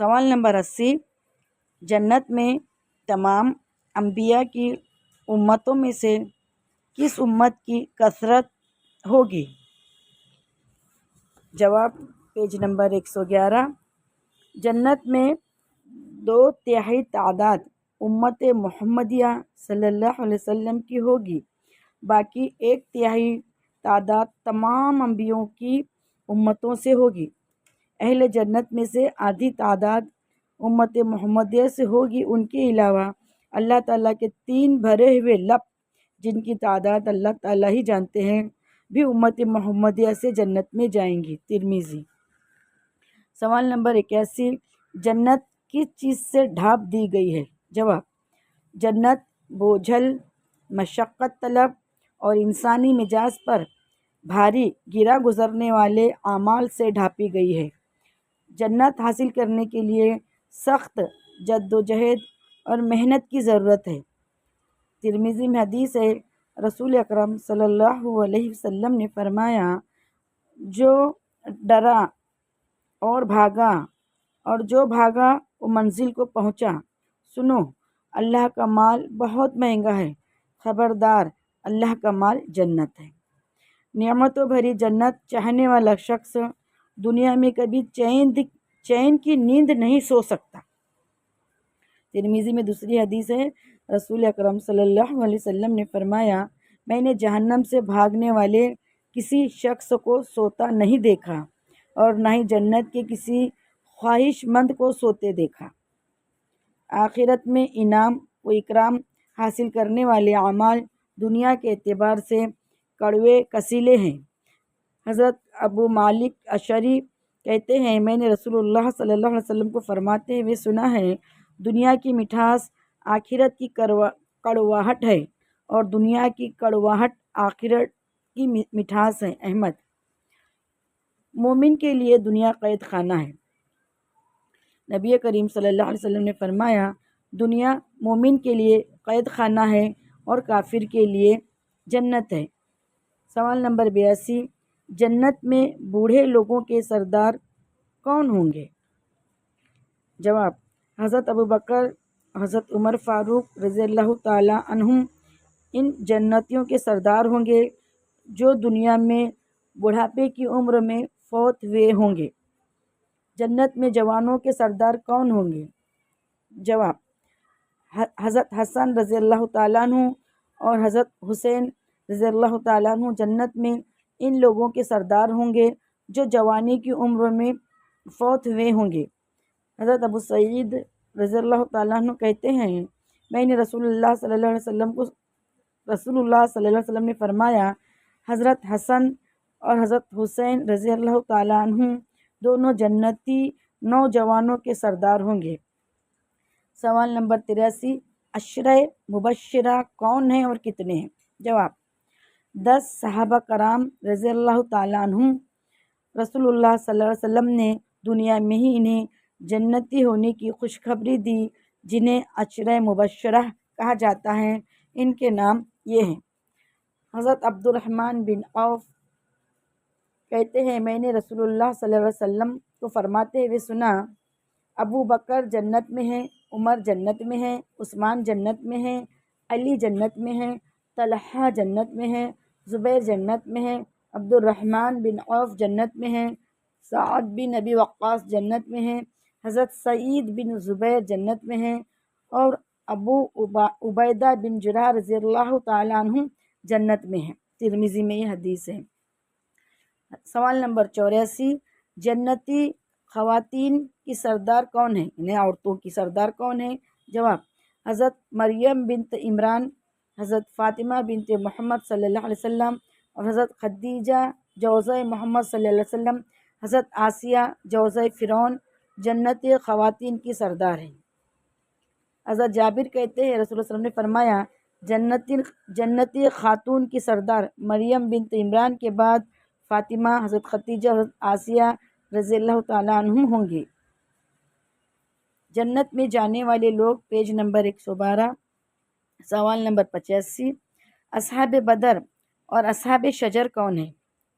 سوال نمبر 80، جنت میں تمام انبیاء کی امتوں میں سے کس امت کی کثرت ہوگی؟ جواب پیج نمبر 111، جنت میں 2/3 تعداد امت محمدیہ صلی اللہ علیہ وسلم کی ہوگی، باقی 1/3 تعداد تمام انبیاءوں کی امتوں سے ہوگی۔ اہل جنت میں سے آدھی تعداد امت محمدیہ سے ہوگی۔ ان کے علاوہ اللہ تعالیٰ کے 3 بھرے ہوئے لب، جن کی تعداد اللہ تعالیٰ ہی جانتے ہیں، بھی امت محمدیہ سے جنت میں جائیں گی۔ ترمذی۔ سوال نمبر 81، جنت کس چیز سے ڈھانپ دی گئی ہے؟ جواب، جنت بوجھل، مشقت طلب اور انسانی مزاج پر بھاری گرا گزرنے والے اعمال سے ڈھانپی گئی ہے۔ جنت حاصل کرنے کے لیے سخت جدوجہد اور محنت کی ضرورت ہے۔ ترمذی میں حدیث ہے، رسول اکرم صلی اللہ علیہ وسلم نے فرمایا، جو ڈرا اور بھاگا اور جو بھاگا وہ منزل کو پہنچا۔ سنو، اللہ کا مال بہت مہنگا ہے، خبردار، اللہ کا مال جنت ہے۔ نعمتوں بھری جنت چاہنے والا شخص دنیا میں کبھی چین کی نیند نہیں سو سکتا۔ ترمذی میں دوسری حدیث ہے، رسول اکرم صلی اللہ علیہ وسلم نے فرمایا، میں نے جہنم سے بھاگنے والے کسی شخص کو سوتا نہیں دیکھا اور نہ ہی جنت کے کسی خواہش مند کو سوتے دیکھا۔ آخرت میں انعام و اکرام حاصل کرنے والے اعمال دنیا کے اعتبار سے کڑوے کسیلے ہیں۔ حضرت ابو مالک اشعری کہتے ہیں، میں نے رسول اللہ صلی اللہ علیہ وسلم کو فرماتے ہوئے سنا ہے، دنیا کی مٹھاس آخرت کی کڑواہٹ ہے اور دنیا کی کڑواہٹ آخرت کی مٹھاس ہے۔ احمد۔ مومن کے لیے دنیا قید خانہ ہے۔ نبی کریم صلی اللہ علیہ وسلم نے فرمایا، دنیا مومن کے لیے قید خانہ ہے اور کافر کے لیے جنت ہے۔ سوال نمبر 82، جنت میں بوڑھے لوگوں کے سردار کون ہوں گے؟ جواب، حضرت ابوبکر، حضرت عمر فاروق رضی اللہ تعالی عنہم ان جنتیوں کے سردار ہوں گے جو دنیا میں بڑھاپے کی عمر میں فوت ہوئے ہوں گے۔ جنت میں جوانوں کے سردار کون ہوں گے؟ جواب، حضرت حسن رضی اللہ تعالیٰ عنہ اور حضرت حسین رضی اللہ تعالیٰ عنہ جنت میں ان لوگوں کے سردار ہوں گے جو جوانی کی عمر میں فوت ہوئے ہوں گے۔ حضرت ابو سعید رضی اللہ تعالیٰ عنہ کہتے ہیں، میں نے رسول اللہ صلی اللہ علیہ وسلم نے فرمایا، حضرت حسن اور حضرت حسین رضی اللہ تعالیٰ عنہ دونوں جنتی نوجوانوں کے سردار ہوں گے۔ سوال نمبر 83، عشرہ مبشرہ کون ہیں اور کتنے ہیں؟ جواب، 10 صحابہ کرام رضی اللہ تعالیٰ عنہم۔ رسول اللہ صلی اللہ علیہ وسلم نے دنیا میں ہی انہیں جنتی ہونے کی خوشخبری دی، جنہیں عشرہ مبشرہ کہا جاتا ہے۔ ان کے نام یہ ہیں۔ حضرت عبد الرحمن بن عوف کہتے ہیں، میں نے رسول اللہ صلی اللہ علیہ وسلم کو فرماتے ہوئے سنا، ابو بکر جنت میں ہیں، عمر جنت میں ہیں، عثمان جنت میں ہیں، علی جنت میں ہیں، طلحہ جنت میں ہیں، زبیر جنت میں ہیں، عبد الرحمن بن عوف جنت میں ہیں، سعد بن ابی وقاص جنت میں ہیں، حضرت سعید بن زبیر جنت میں ہیں اور ابو عبیدہ بن جراح رضی اللہ تعالیٰ عنہ جنت میں ہیں۔ ترمذی میں یہ حدیث ہے۔ سوال نمبر 84، جنتی خواتین کی سردار کون ہیں؟ انہیں عورتوں کی سردار کون ہیں؟ جواب، حضرت مریم بنت عمران، حضرت فاطمہ بنت محمد صلی اللہ علیہ وسلم اور حضرت خدیجہ جوزہ محمد صلی اللہ علیہ وسلم، حضرت آسیہ جوزہ فرعون جنتی خواتین کی سردار ہیں۔ حضرت جابر کہتے ہیں، رسول اللہ صلی اللہ علیہ وسلم نے فرمایا، جنتی خاتون کی سردار مریم بنت عمران کے بعد فاطمہ، حضرت خدیجہ اور حضرت آسیہ رضی اللہ تعالیٰ عنہم ہوں گی۔ جنت میں جانے والے لوگ، پیج نمبر 112۔ سوال نمبر 85، اصحاب بدر اور اصحاب شجر کون ہیں؟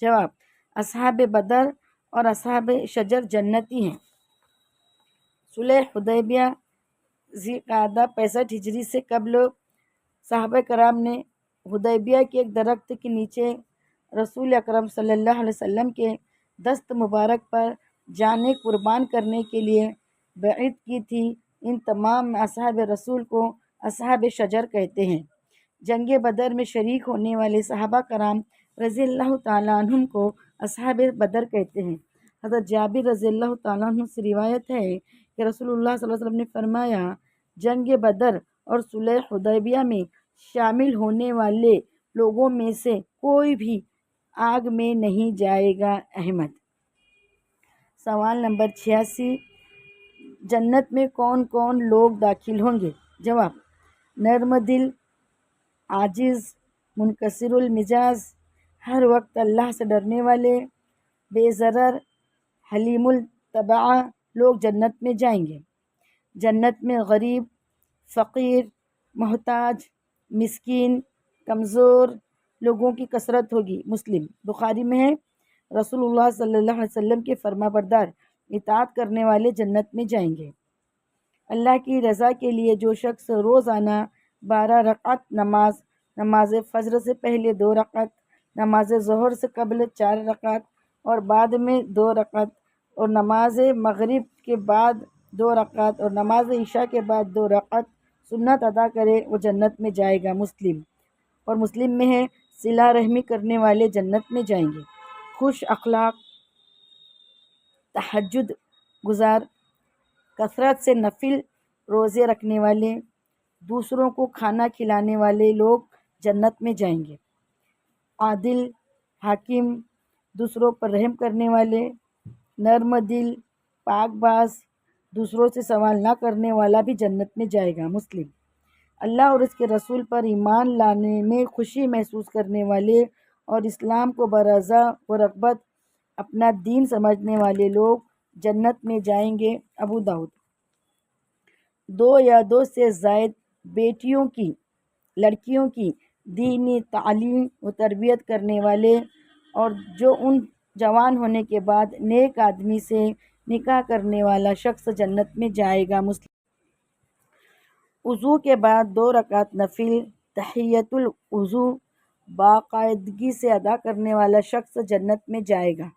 جواب، اصحاب بدر اور اصحاب شجر جنتی ہیں۔ صلح حدیبیہ ذی قعدہ 65 ہجری سے قبل صحابہ کرام نے حدیبیہ کے ایک درخت کے نیچے رسول اکرم صلی اللہ علیہ وسلم کے دست مبارک پر جانیں قربان کرنے کے لیے بیعت کی تھی۔ ان تمام اصحاب رسول کو اصحاب شجر کہتے ہیں۔ جنگ بدر میں شریک ہونے والے صحابہ کرام رضی اللہ تعالیٰ عنہم کو اصحاب بدر کہتے ہیں۔ حضرت جابر رضی اللہ تعالیٰ عنہ سے روایت ہے کہ رسول اللہ صلی اللہ علیہ وسلم نے فرمایا، جنگ بدر اور صلح حدیبیہ میں شامل ہونے والے لوگوں میں سے کوئی بھی آگ میں نہیں جائے گا۔ احمد۔ سوال نمبر 86، جنت میں کون کون لوگ داخل ہوں گے؟ جواب: نرم دل، عاجز، منکسر المزاج، ہر وقت اللہ سے ڈرنے والے، بے ضرر، حلیم الطبع لوگ جنت میں جائیں گے۔ جنت میں غریب، فقیر، محتاج، مسکین، کمزور لوگوں کی کثرت ہوگی۔ مسلم۔ بخاری میں ہے، رسول اللہ صلی اللہ علیہ وسلم کے فرما بردار اطاعت کرنے والے جنت میں جائیں گے۔ اللہ کی رضا کے لیے جو شخص روزانہ 12 رکعت نماز فجر سے پہلے 2 رکعت، نماز ظہر سے قبل 4 رکعت اور بعد میں 2 رکعت، اور نماز مغرب کے بعد 2 رکعت اور نماز عشاء کے بعد 2 رکعت سنت ادا کرے، وہ جنت میں جائے گا۔ مسلم۔ اور مسلم میں ہے، صلہ رحمی کرنے والے جنت میں جائیں گے۔ خوش اخلاق، تہجد گزار، کثرت سے نفل روزے رکھنے والے، دوسروں کو کھانا کھلانے والے لوگ جنت میں جائیں گے۔ عادل، حاکم، دوسروں پر رحم کرنے والے، نرم دل، پاک باز، دوسروں سے سوال نہ کرنے والا بھی جنت میں جائے گا۔ مسلم۔ اللہ اور اس کے رسول پر ایمان لانے میں خوشی محسوس کرنے والے اور اسلام کو برضا و رغبت اپنا دین سمجھنے والے لوگ جنت میں جائیں گے۔ ابو داؤد۔ 2 یا 2 سے زائد بیٹیوں کی، لڑکیوں کی دینی تعلیم و تربیت کرنے والے اور جو ان جوان ہونے کے بعد نیک آدمی سے نکاح کرنے والا شخص جنت میں جائے گا۔ مسلم۔ وضو کے بعد 2 رکعت نفل تحیۃ الوضو باقاعدگی سے ادا کرنے والا شخص جنت میں جائے گا۔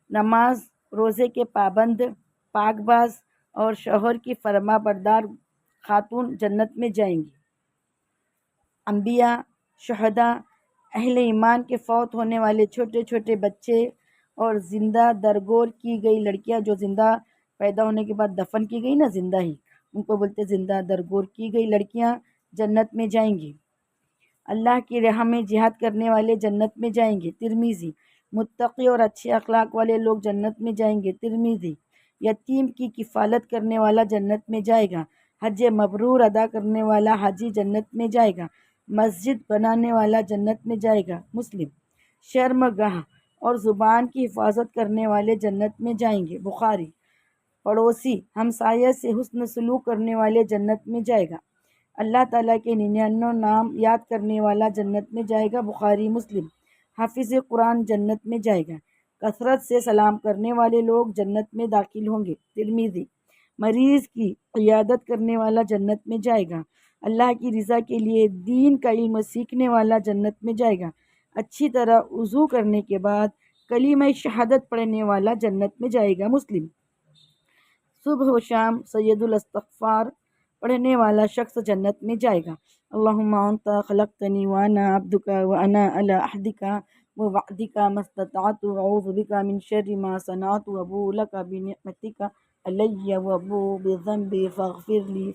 نماز روزے کے پابند، پاک باز اور شوہر کی فرما بردار خاتون جنت میں جائیں گی۔ انبیاء، شہداء، اہل ایمان کے فوت ہونے والے چھوٹے چھوٹے بچے اور زندہ درگور کی گئی لڑکیاں، جو زندہ پیدا ہونے کے بعد دفن کی گئی نا، زندہ ہی، ان کو بولتے زندہ درگور کی گئی لڑکیاں جنت میں جائیں گی۔ اللہ کی راہ میں جہاد کرنے والے جنت میں جائیں گے۔ ترمذی۔ متقی اور اچھے اخلاق والے لوگ جنت میں جائیں گے۔ ترمذی۔ یتیم کی کفالت کرنے والا جنت میں جائے گا۔ حج مبرور ادا کرنے والا حاجی جنت میں جائے گا۔ مسجد بنانے والا جنت میں جائے گا۔ مسلم۔ شرم گاہ اور زبان کی حفاظت کرنے والے جنت میں جائیں گے۔ بخاری۔ پڑوسی ہمسایہ سے حسن سلوک کرنے والے جنت میں جائے گا۔ اللہ تعالیٰ کے 99 نام یاد کرنے والا جنت میں جائے گا۔ بخاری مسلم۔ حافظ قرآن جنت میں جائے گا۔ کثرت سے سلام کرنے والے لوگ جنت میں داخل ہوں گے۔ ترمذی۔ مریض کی عیادت کرنے والا جنت میں جائے گا۔ اللہ کی رضا کے لیے دین کا علم سیکھنے والا جنت میں جائے گا۔ اچھی طرح وضو کرنے کے بعد کلمہ شہادت پڑھنے والا جنت میں جائے گا۔ مسلم۔ صبح و شام سید الاستغفار پڑھنے والا شخص جنت میں جائے گا۔ اللہم انت خلقتنی وانا عبدک وانا علی عہدک ووعدک ما استطعت اعوذ بک من شر ما صنعت ابوء لک بنعمتک علی وابوء بذنبی فاغفر لی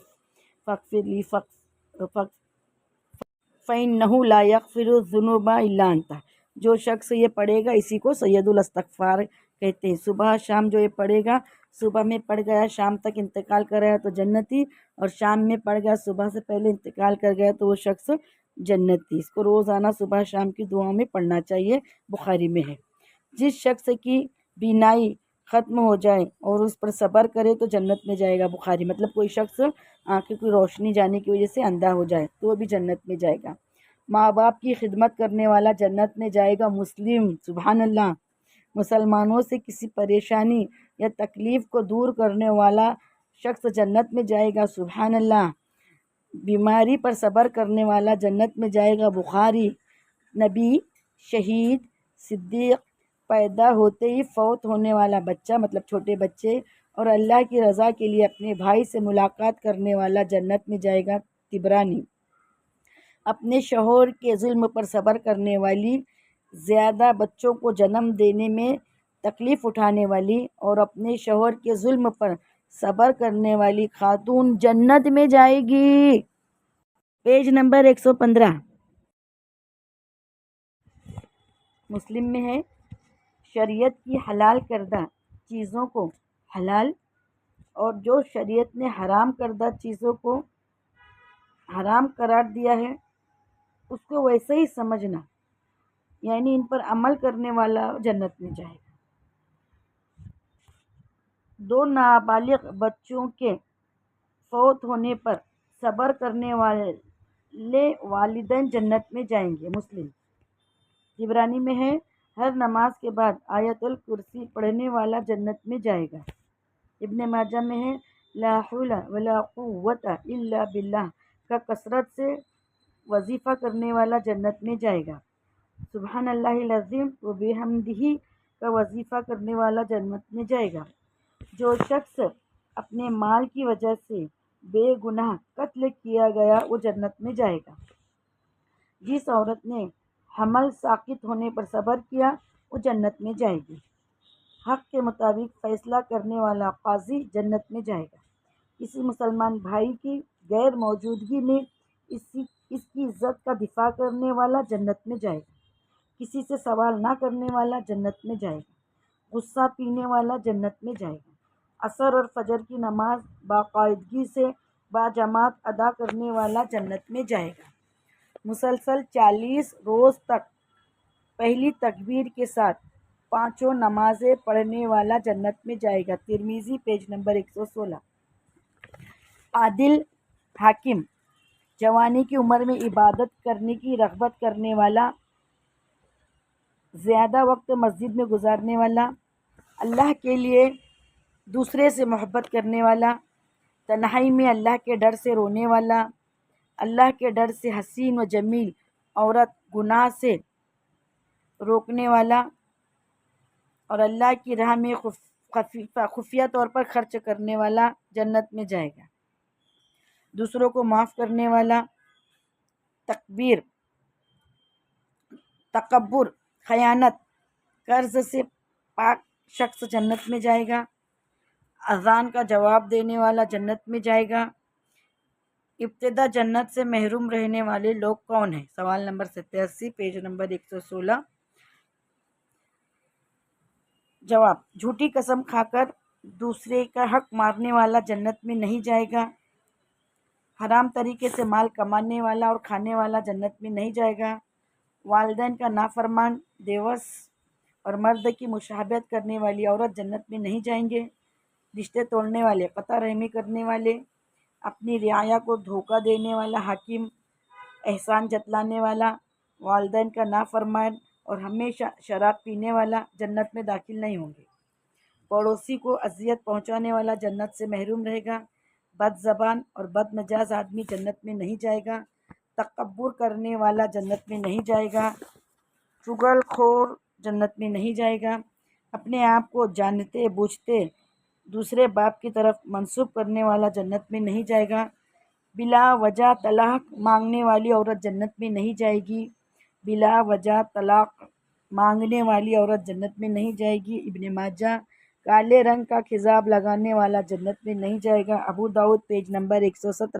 فإنہ لا یغفر الذنوب الا انت۔ جو شخص یہ پڑھے گا، اسی کو سید الاستغفار کہتے ہیں۔ صبح شام جو یہ پڑھے گا، صبح میں پڑھ گیا شام تک انتقال کر گیا تو جنتی، اور شام میں پڑھ گیا صبح سے پہلے انتقال کر گیا تو وہ شخص جنتی۔ اس کو روزانہ صبح شام کی دعاؤں میں پڑھنا چاہیے۔ بخاری میں ہے، جس شخص کی بینائی ختم ہو جائے اور اس پر صبر کرے تو جنت میں جائے گا۔ بخاری مطلب کوئی شخص آنکھیں کی روشنی جانے کی وجہ سے اندھا ہو جائے تو وہ بھی جنت میں جائے گا۔ ماں باپ کی خدمت کرنے والا جنت میں جائے گا۔ مسلم۔ سبحان اللہ۔ مسلمانوں سے کسی پریشانی یا تکلیف کو دور کرنے والا شخص جنت میں جائے گا۔ سبحان اللہ۔ بیماری پر صبر کرنے والا جنت میں جائے گا۔ بخاری۔ نبی، شہید، صدیق، پیدا ہوتے ہی فوت ہونے والا بچہ مطلب چھوٹے بچے، اور اللہ کی رضا کے لیے اپنے بھائی سے ملاقات کرنے والا جنت میں جائے گا۔ طبرانی۔ اپنے شوہر کے ظلم پر صبر کرنے والی، زیادہ بچوں کو جنم دینے میں تکلیف اٹھانے والی اور اپنے شوہر کے ظلم پر صبر کرنے والی خاتون جنت میں جائے گی۔ Page number 115۔ مسلم میں ہے، شریعت کی حلال کردہ چیزوں کو حلال اور جو شریعت نے حرام کردہ چیزوں کو حرام قرار دیا ہے اس کو ویسے ہی سمجھنا، یعنی ان پر عمل کرنے والا جنت میں جائے گا۔ 2 نابالغ بچوں کے فوت ہونے پر صبر کرنے والے والدین جنت میں جائیں گے۔ مسلم۔ طبرانی میں ہے، ہر نماز کے بعد آیت الکرسی پڑھنے والا جنت میں جائے گا۔ ابن ماجہ میں ہے، لا حول ولا قوت الا باللہ کا کثرت سے وظیفہ کرنے والا جنت میں جائے گا۔ سبحان اللہ العظیم و بحمدہ کا وظیفہ کرنے والا جنت میں جائے گا۔ جو شخص اپنے مال کی وجہ سے بے گناہ قتل کیا گیا وہ جنت میں جائے گا۔ جس عورت نے حمل ساقط ہونے پر صبر کیا وہ جنت میں جائے گی۔ حق کے مطابق فیصلہ کرنے والا قاضی جنت میں جائے گا۔ کسی مسلمان بھائی کی غیر موجودگی میں اس کی عزت کا دفاع کرنے والا جنت میں جائے گا۔ کسی سے سوال نہ کرنے والا جنت میں جائے گا۔ غصہ پینے والا جنت میں جائے گا۔ عصر اور فجر کی نماز باقاعدگی سے باجماعت ادا کرنے والا جنت میں جائے گا۔ مسلسل 40 روز تک پہلی تکبیر کے ساتھ 5 نمازیں پڑھنے والا جنت میں جائے گا۔ ترمذی پیج نمبر 116۔ عادل حاکم، جوانی کی عمر میں عبادت کرنے کی رغبت کرنے والا، زیادہ وقت مسجد میں گزارنے والا، اللہ کے لیے دوسرے سے محبت کرنے والا، تنہائی میں اللہ کے ڈر سے رونے والا، اللہ کے ڈر سے حسین و جمیل عورت گناہ سے روکنے والا اور اللہ کی راہ میں خفیہ طور پر خرچ کرنے والا جنت میں جائے گا۔ دوسروں کو معاف کرنے والا، تکبر، خیانت، قرض سے پاک شخص جنت میں جائے گا۔ اذان کا جواب دینے والا جنت میں جائے گا۔ ابتدا جنت سے محروم رہنے والے لوگ کون ہیں؟ سوال نمبر 87 پیج نمبر 116۔ جواب، جھوٹی قسم کھا کر دوسرے کا حق مارنے والا جنت میں نہیں جائے گا۔ حرام طریقے سے مال کمانے والا اور کھانے والا جنت میں نہیں جائے گا۔ والدین کا نافرمان، دیوس اور مرد کی مشابہت کرنے والی عورت جنت میں نہیں جائیں گے۔ رشتے توڑنے والے، قطع رحمی کرنے والے، اپنی رعایا کو دھوکہ دینے والا حاکم، احسان جتلانے والا، والدین کا نافرمان اور ہمیشہ شراب پینے والا جنت میں داخل نہیں ہوں گے۔ پڑوسی کو اذیت پہنچانے والا جنت سے محروم رہے گا۔ بد زبان اور بد مزاج آدمی جنت میں نہیں جائے گا۔ تکبر کرنے والا جنت میں نہیں جائے گا۔ چغل خور جنت میں نہیں جائے گا۔ اپنے آپ کو جانتے بوجھتے دوسرے باپ کی طرف منسوب کرنے والا جنت میں نہیں جائے گا۔ بلا وجہ طلاق مانگنے والی عورت جنت میں نہیں جائے گی۔ بلا وجہ طلاق مانگنے والی عورت جنت میں نہیں جائے گی۔ ابن ماجہ، کالے رنگ کا خضاب لگانے والا جنت میں نہیں جائے گا۔ ابو داؤد پیج نمبر 117۔